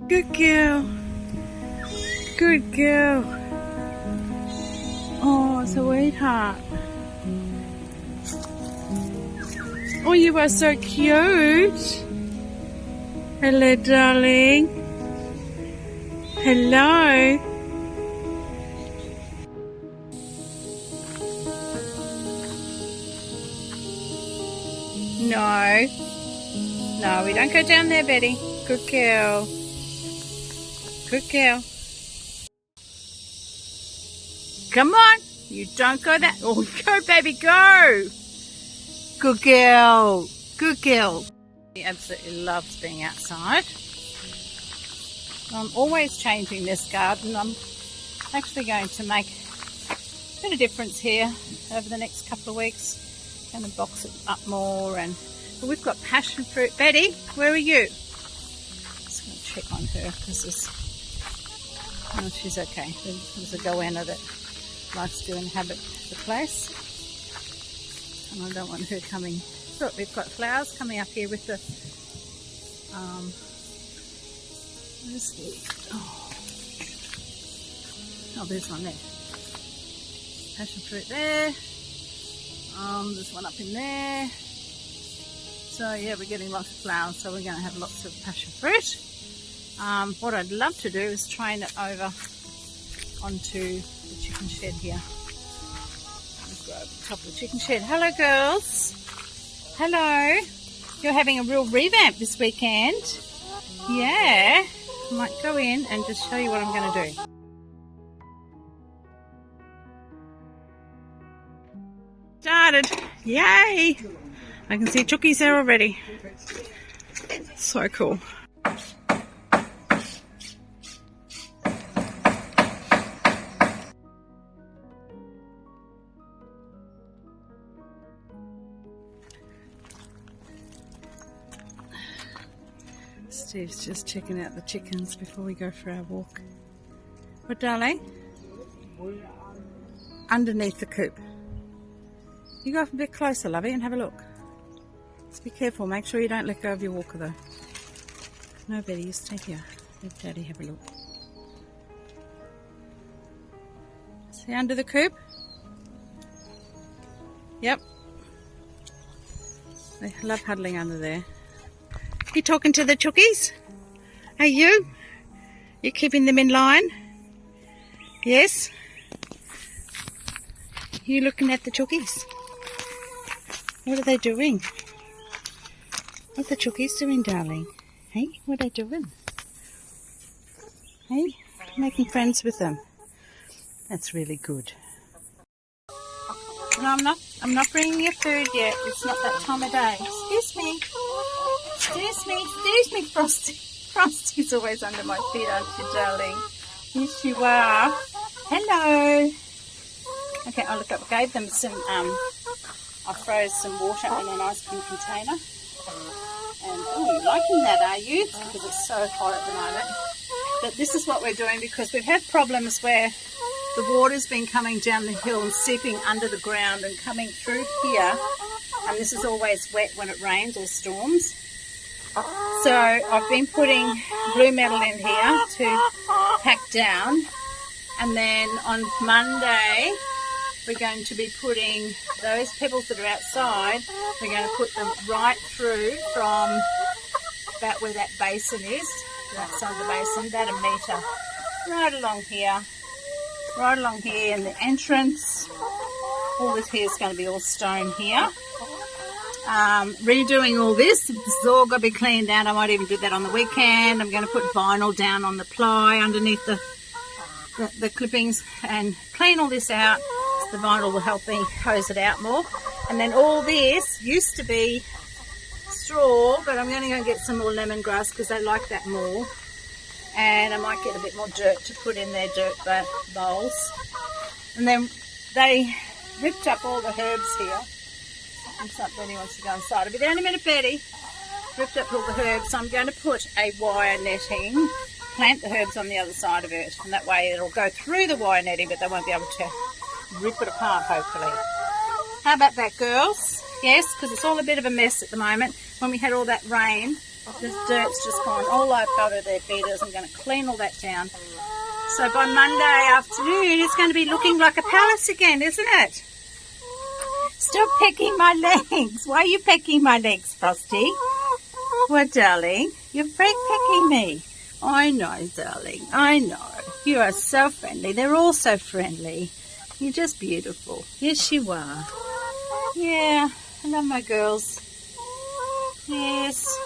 Good girl. Good girl. Oh, sweetheart. Oh, you are so cute. Hello, darling. Hello. No. No, we don't go down there, Betty. Good girl. Good girl. Come on. You don't go that. Oh, go, baby, go. Good girl. Good girl. He absolutely loves being outside. I'm always changing this garden. I'm actually going to make a bit of difference here over the next couple of weeks. Going to box it up more, but we've got passion fruit. Betty, where are you? Just going to check on her because oh, she's okay. There's a goanna that likes to inhabit the place, and I don't want her coming. Look, we've got flowers coming up here with the where's the oh, there's one there. Passion fruit there. There's one up in there. So yeah, we're getting lots of flowers, so we're going to have lots of passion fruit. What I'd love to do is train it over onto the chicken shed here. Let's go over the top of the chicken shed. Hello, girls. Hello. You're having a real revamp this weekend. Yeah. I might go in and just show you what I'm going to do. Started. Yay. I can see chookies there already. So cool. Steve's just checking out the chickens before we go for our walk. What, darling? Underneath the coop. You go up a bit closer, lovey, and have a look. Just be careful. Make sure you don't let go of your walker, though. No, Betty, you stay here. Let Daddy have a look. See under the coop? Yep. They love huddling under there. You talking to the chookies? Are you? You keeping them in line? Yes? You looking at the chookies? What are they doing? What are the chookies doing, darling? Hey, what are they doing? Hey, making friends with them. That's really good. No, I'm not bringing you food yet. It's not that time of day. Excuse me. Excuse me, Frosty. Frosty's always under my feet, aren't you, darling? Yes, you are. Hello. Okay, oh look, I gave them some, I froze some water in an ice cream container. And, oh, you're liking that, are you? Because it's so hot at the moment. But this is what we're doing because we've had problems where the water's been coming down the hill and seeping under the ground and coming through here. And this is always wet when it rains or storms. So I've been putting blue metal in here to pack down. And then on Monday, we're going to be putting those pebbles that are outside, we're going to put them right through from about where that basin is, that side of the basin, about a metre, right along here in the entrance. All this here is going to be all stone here. Redoing all this is all got to be cleaned out. I might even do that on the weekend. I'm going to put vinyl down on the ply underneath the clippings and clean all this out. The vinyl will help me hose it out more. And then all this used to be straw, but I'm going to go and get some more lemongrass because they like that more. And I might get a bit more dirt to put in their dirt bowls. And then they ripped up all the herbs here. Looks like Betty wants to go inside. I'll be there in a minute, Betty. Ripped up all the herbs. So I'm going to put a wire netting, plant the herbs on the other side of it. And that way it'll go through the wire netting, but they won't be able to rip it apart, hopefully. How about that, girls? Yes, because it's all a bit of a mess at the moment. When we had all that rain, This dirt's just gone all over their feeders. I'm going to clean all that down. So by Monday afternoon, it's going to be looking like a palace again, isn't it? Stop pecking my legs. Why are you pecking my legs, Frosty? What, darling? You're pecking me. I know, darling. I know. You are so friendly. They're all so friendly. You're just beautiful. Yes, you are. Yeah, I love my girls. Yes,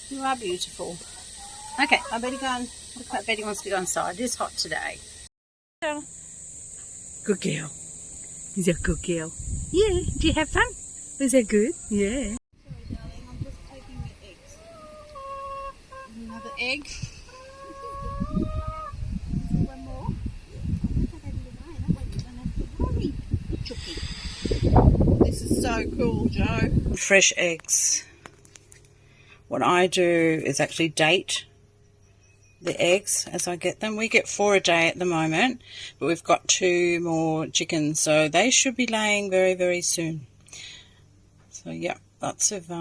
you are beautiful. Okay, I better go and look like Betty wants to go inside. It is hot today. Good girl. Is that good girl? Yeah. Did you have fun? Was that good? Yeah. Sorry, darling. I'm just taking the eggs. Another egg. One more. This is so cool, Joe. Fresh eggs. What I do is actually date the eggs as I get them. We get 4 a day at the moment, but we've got 2 more chickens, so they should be laying very, very soon. So yeah, lots of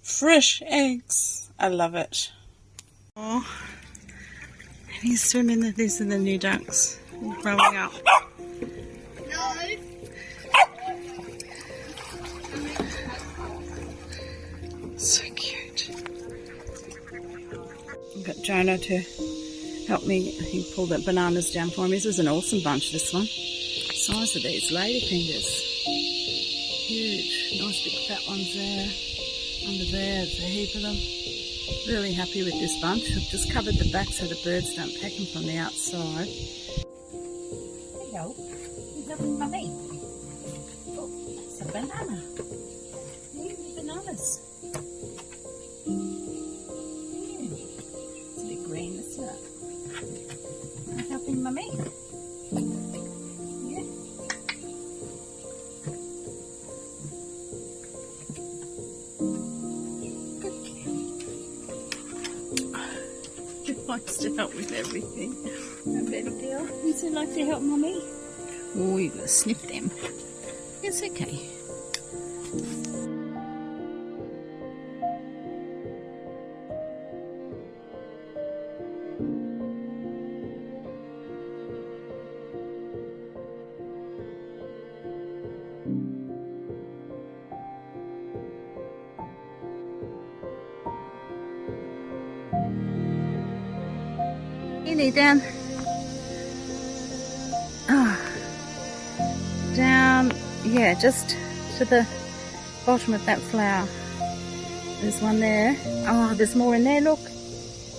fresh eggs. I love it. Oh, and he's swimming. These are the new ducks growing up. No. So cute. I've got Jonah to help me. He pulled the bananas down for me. This is an awesome bunch, this one. The size of these ladyfingers. Huge. Nice big fat ones there. Under there, there's a heap of them. Really happy with this bunch. I've just covered the back so the birds don't peck them from the outside. Hello. Is that mummy? Oh, that's a banana. Bananas. It's a bit green, isn't it? Am I helping mummy? Yeah. Good girl. She likes to help with everything. I bet it girl. Would you like to help mummy? Oh, you gotta sniff them. It's okay. Down, down, yeah, just to the bottom of that flower. There's one there. Oh, there's more in there, look.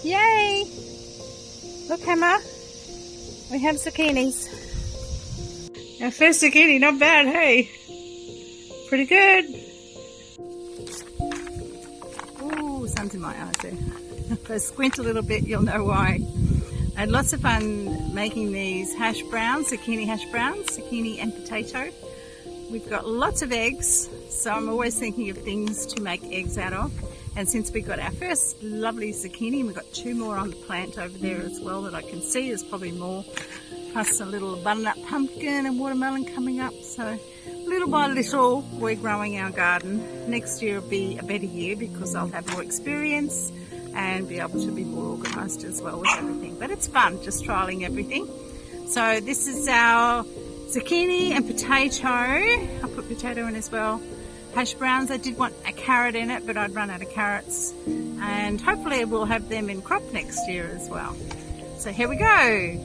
Yay! Look, Hammer, we have zucchinis. Our first zucchini, not bad, hey? Pretty good. Ooh, sun's in my eye too. If I squint a little bit, you'll know why. I had lots of fun making these hash browns, zucchini hash browns, zucchini and potato. We've got lots of eggs, so I'm always thinking of things to make eggs out of. And since we got our first lovely zucchini, we've got 2 more on the plant over there as well that I can see. There's probably more, plus a little butternut pumpkin and watermelon coming up. So little by little, we're growing our garden. Next year will be a better year because I'll have more experience and be able to be more organised as well with everything. But it's fun, just trialling everything. So this is our zucchini and potato. I'll put potato in as well. Hash browns, I did want a carrot in it, but I'd run out of carrots. And hopefully we'll have them in crop next year as well. So here we go.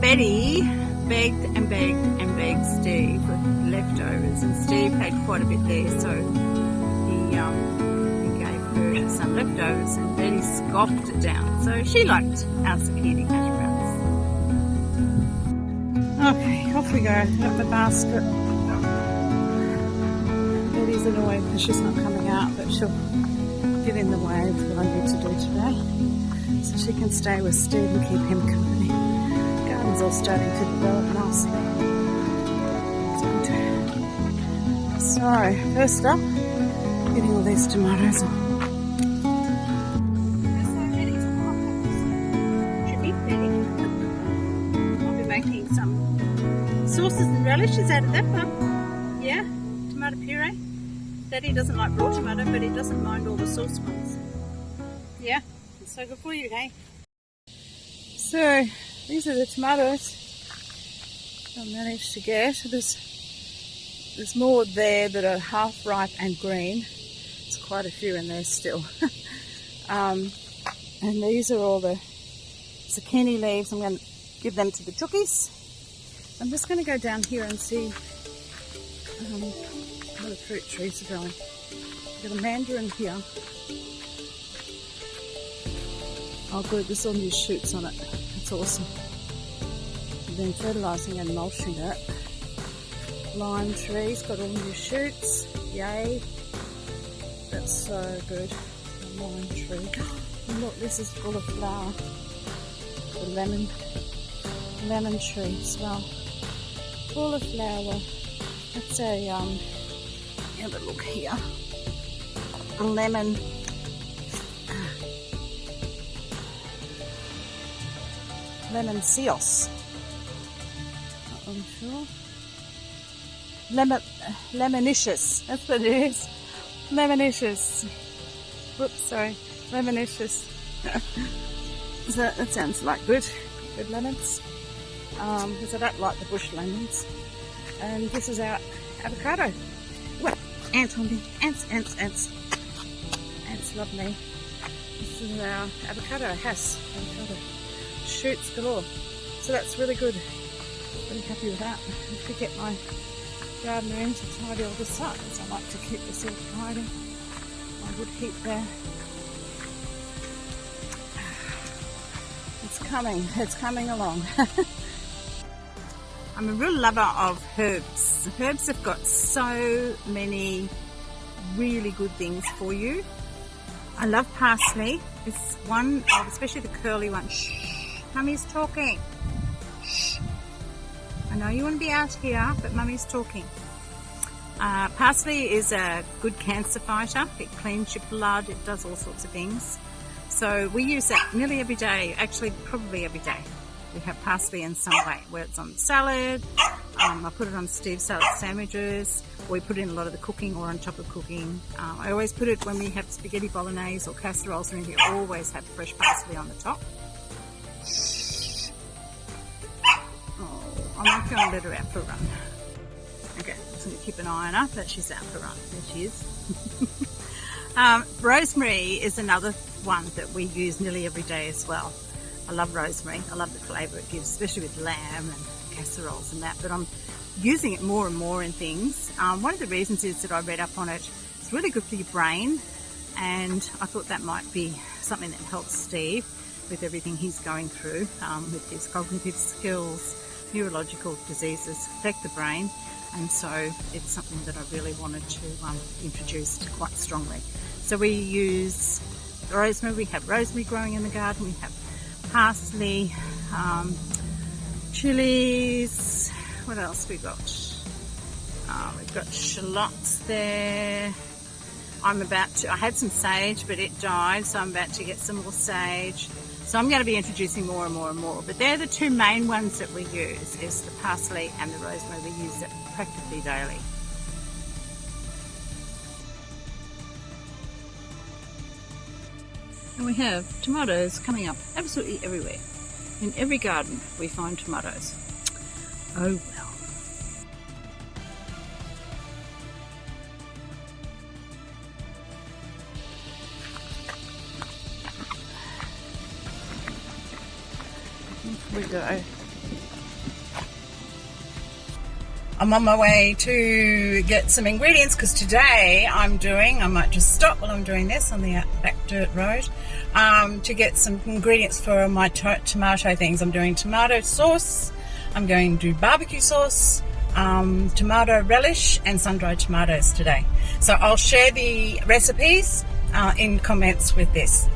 Betty begged and begged and begged Steve for leftovers, and Steve had quite a bit there, so he gave her some leftovers, and Betty scoffed it down. So she liked our zucchini hash browns. Okay, off we go. Got the basket. Betty's annoyed because she's not coming out, but she'll get in the way of what I need to do today, so she can stay with Steve and keep him company. Garden's all starting to develop nicely. It's good. So, first up, getting all these tomatoes on. I'll be making some sauces and relishes out of that one. Yeah, tomato puree. Daddy doesn't like raw tomato, but he doesn't mind all the sauce ones. Yeah, it's so good for you, hey? So, these are the tomatoes I managed to get. There's more there that are half ripe and green. There's quite a few in there still. And these are all the zucchini leaves. I'm going to give them to the chookies. I'm just going to go down here and see how the fruit trees are going. I've got a mandarin here. Oh good, there's all new shoots on it. That's awesome. I've been fertilising and mulching it. Lime trees, got all new shoots. Yay. That's so good. The lime tree. And look, this is full of flower. The lemon tree as well. Full of flower. That's a have a look here. A lemon seos. I'm sure. Lemonicious. That's what it is. Lemonicious. Whoops, sorry. Lemonicious. So that sounds like good lemons. Because I don't like the bush lemons. And this is our avocado. Well, ants on me. Ants. Ants love me. This is our avocado avocado. Shoots galore. So that's really good. Really happy with that. I could get my gardener in to tidy all this up, because I like to keep this all tidy. My wood heap there. It's coming along. I'm a real lover of herbs. Herbs have got so many really good things for you. I love parsley. It's one, especially the curly one. Shh, Mummy's talking. Shh. I know you want to be out here, but Mummy's talking. Parsley is a good cancer fighter. It cleans your blood. It does all sorts of things. So we use that nearly every day. Actually, probably every day. We have parsley in some way, where it's on salad. I put it on Steve's salad sandwiches. We put it in a lot of the cooking or on top of cooking. I always put it when we have spaghetti bolognese or casseroles or anything. I always have fresh parsley on the top. Oh, I'm not going to let her out for a run. Okay, I'm just going to keep an eye on her, but she's out for a run. There she is. Rosemary is another one that we use nearly every day as well. I love rosemary. I love the flavour it gives, especially with lamb and casseroles and that. But I'm using it more and more in things. One of the reasons is that I read up on it. It's really good for your brain, and I thought that might be something that helps Steve with everything he's going through, with his cognitive skills. Neurological diseases affect the brain, and so it's something that I really wanted to introduce quite strongly. So we use rosemary. We have rosemary growing in the garden. We have parsley, chilies. What else we got? We've got shallots there. I had some sage, but it died, so I'm about to get some more sage. So I'm going to be introducing more and more and more. But they're the two main ones that we use, is the parsley and the rosemary. We use it practically daily. And we have tomatoes coming up absolutely everywhere. In every garden we find tomatoes. Oh well. Here we go. I'm on my way to get some ingredients because today I might just stop while I'm doing this on the back dirt road to get some ingredients for my tomato things. I'm doing tomato sauce, I'm going to do barbecue sauce, tomato relish and sun-dried tomatoes today. So I'll share the recipes in comments with this.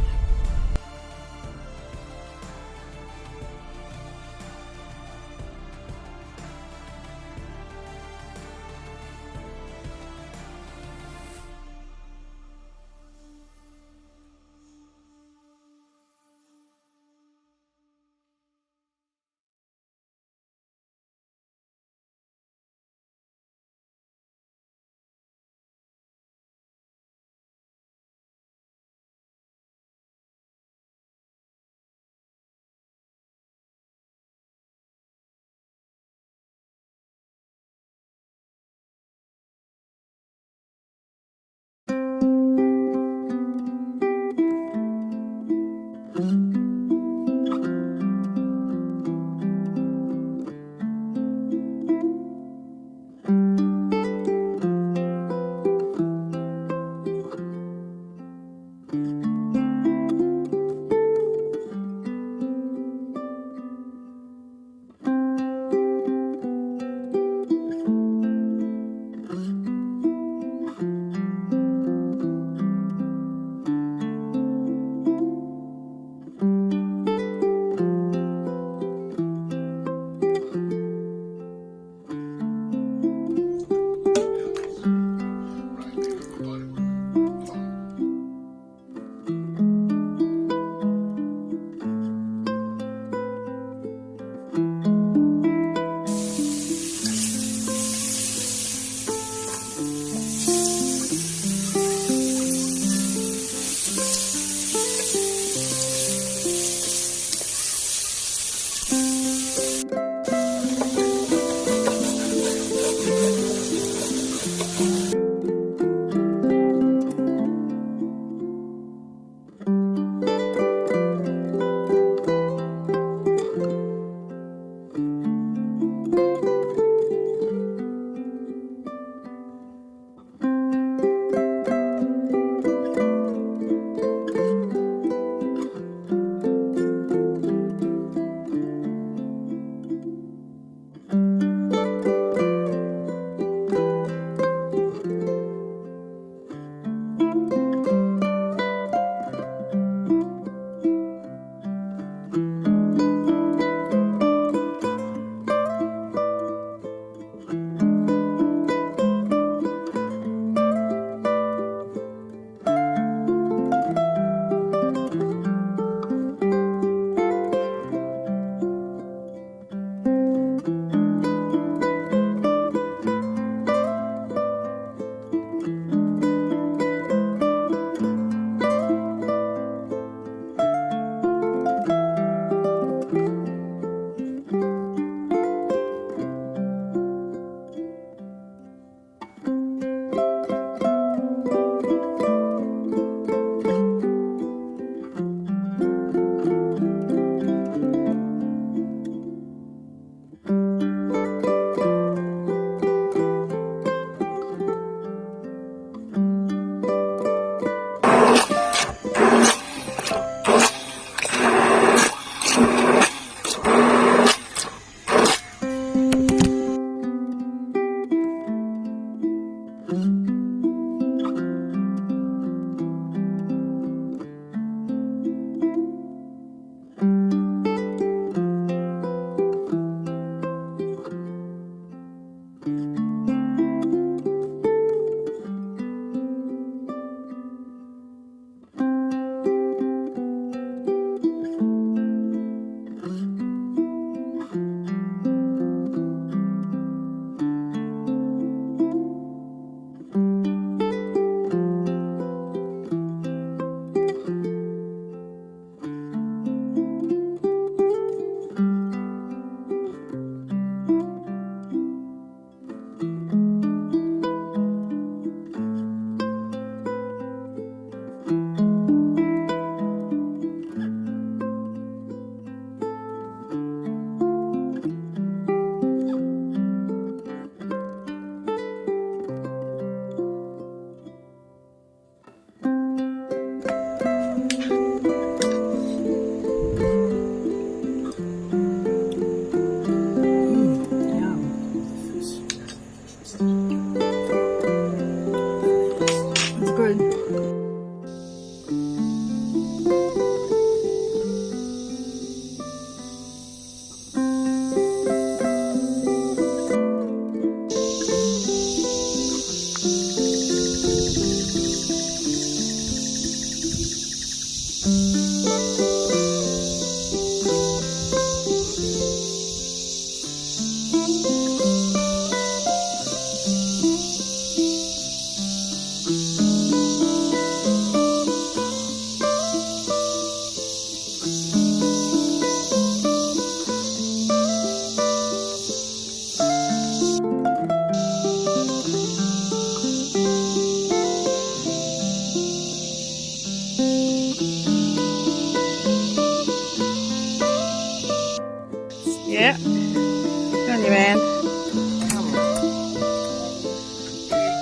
Yeah. Go on, you man.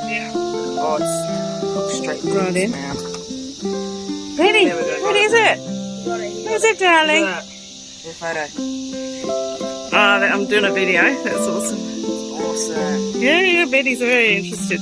Yeah. Oh, it's hooked straight through Right in. now. Ready? There we go. What is it? What is it, darling? Your photo. Oh, I'm doing a video. That's awesome. Awesome. Yeah, Betty's very interested.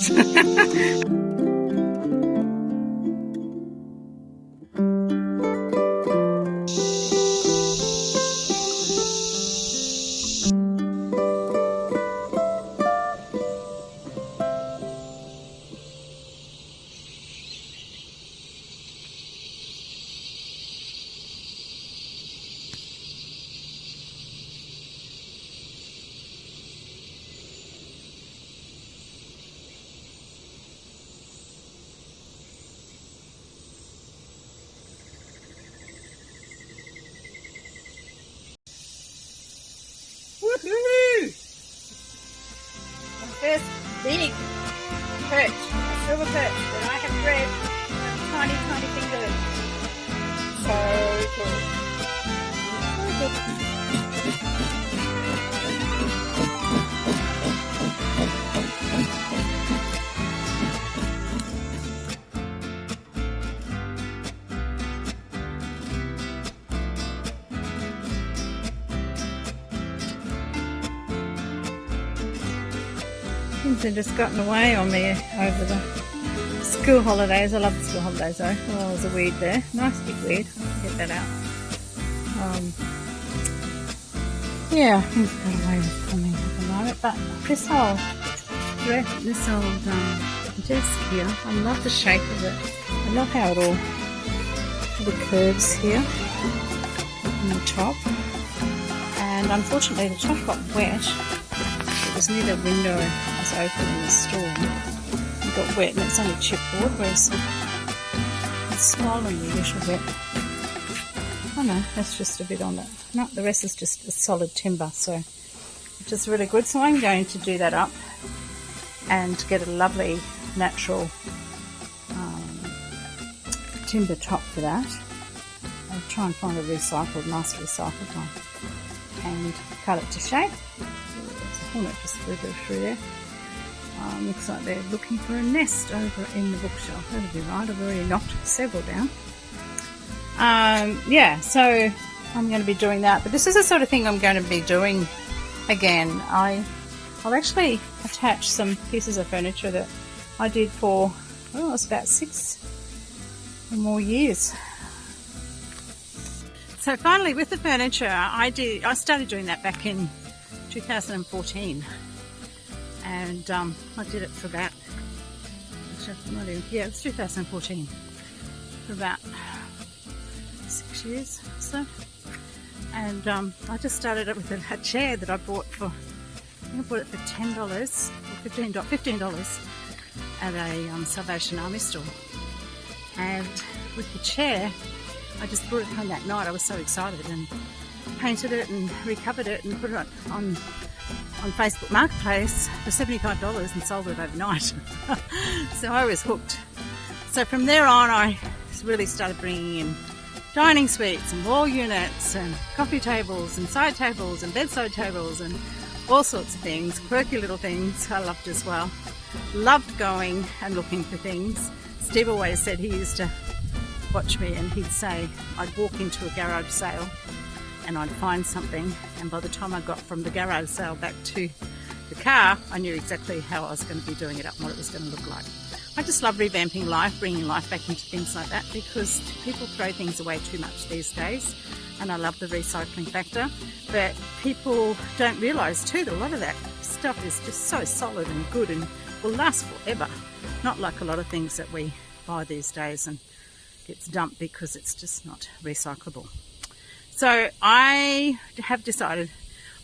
Woohoo! My first big perch, a silver perch that I have bred tiny, tiny fingers. So cool. So cool. Things have just gotten away on me over the school holidays. I love the school holidays though. Oh, there's a weed there. Nice big weed. I can get that out. Yeah, things got away from me at the moment. But this old desk here, I love the shape of it. I love how it all the curves here on the top. And unfortunately the top got wet. It was near the window. I was open in the store. It got wet and it's only chipboard, whereas it's swollen a little bit. Oh no, that's just a bit on it. No, the rest is just a solid timber, so which is really good. So I'm going to do that up and get a lovely natural timber top for that. I'll try and find a recycled, nice recycled one and cut it to shape. There's a hornet just wriggled through there. Looks like they're looking for a nest over in the bookshelf. That'll be right. I've already knocked several down. Yeah, so I'm going to be doing that. But this is the sort of thing I'm going to be doing again. I'll actually attach some pieces of furniture that I did for, well, it was about 6 or more years. So finally with the furniture, I started doing that back in 2014. And I did it for about, yeah, it was 2014, for about 6 years or so. And I just started it with a chair that I bought for, I think I bought it for $10 or $15 at a Salvation Army store. And with the chair, I just brought it home that night. I was so excited and painted it and recovered it and put it on Facebook Marketplace for $75 and sold it overnight. So I was hooked. So from there on, I really started bringing in dining suites and wall units and coffee tables and side tables and bedside tables and all sorts of things, quirky little things I loved as well. Loved going and looking for things. Steve always said he used to watch me and he'd say I'd walk into a garage sale and I'd find something, and by the time I got from the garage sale back to the car, I knew exactly how I was going to be doing it up and what it was going to look like. I just love revamping life, bringing life back into things like that, because people throw things away too much these days, and I love the recycling factor. But people don't realise too that a lot of that stuff is just so solid and good and will last forever. Not like a lot of things that we buy these days and gets dumped because it's just not recyclable. So I have decided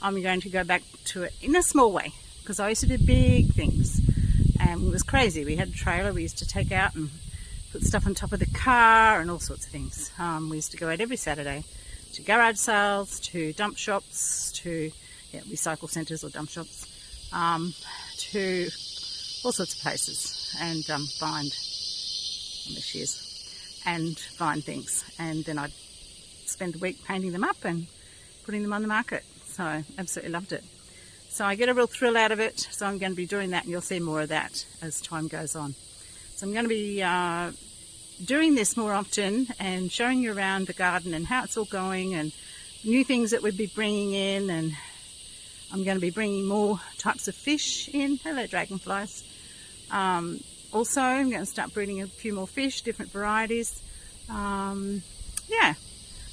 I'm going to go back to it in a small way, because I used to do big things and it was crazy. We had a trailer we used to take out and put stuff on top of the car and all sorts of things. We used to go out every Saturday to garage sales, to dump shops, to recycle centres or dump shops, to all sorts of places and find, there she is, and find things. And then I'd spend the week painting them up and putting them on the market. So absolutely loved it. So I get a real thrill out of it. So I'm going to be doing that, and you'll see more of that as time goes on. So I'm going to be doing this more often and showing you around the garden and how it's all going and new things that we'd be bringing in. And I'm going to be bringing more types of fish in. Hello, dragonflies. Also, I'm going to start breeding a few more fish, different varieties. Yeah,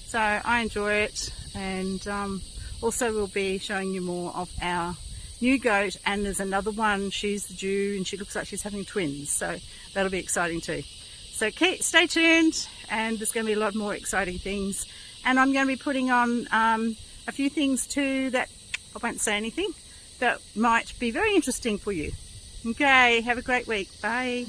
so I enjoy it, and also we'll be showing you more of our new goat, and there's another one. She's due and she looks like she's having twins, so that'll be exciting too. So stay tuned, and there's going to be a lot more exciting things, and I'm going to be putting on a few things too that I won't say anything, that might be very interesting for you. Okay, have a great week. Bye.